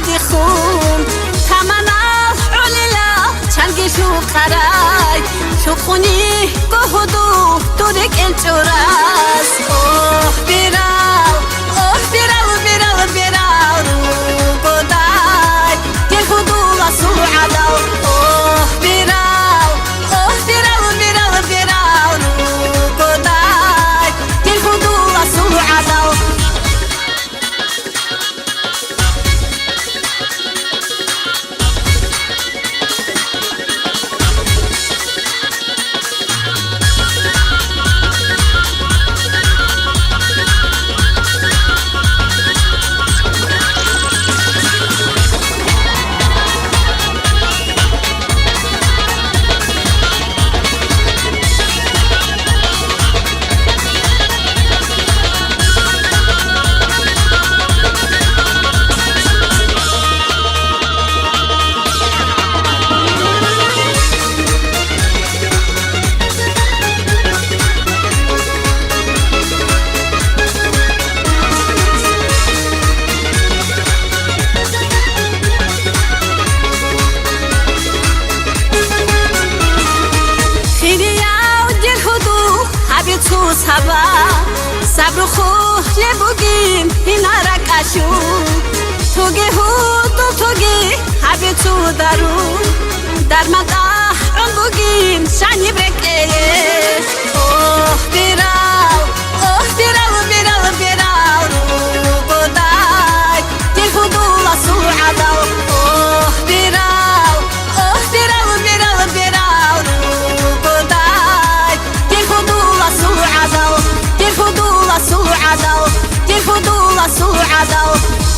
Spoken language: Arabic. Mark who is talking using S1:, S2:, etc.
S1: عادي خون تمنا عليلا چنگی شو قرای شو خونی گهدو تورک انچوراس اوه بیراو بیراو رو گدای گهدو لسو عدو اوه بیراو رو گدای گهدو لسو عدو صبر خوب لبوگیم این رکشو توگه توگه حبی تو درون در مدح اون بوگیم شنی برکه اوه بیراو رو گدای دل خودو لسو عدو اوه بیراو رو گدای دل خودو لسو عدو دل خودو لسو عدو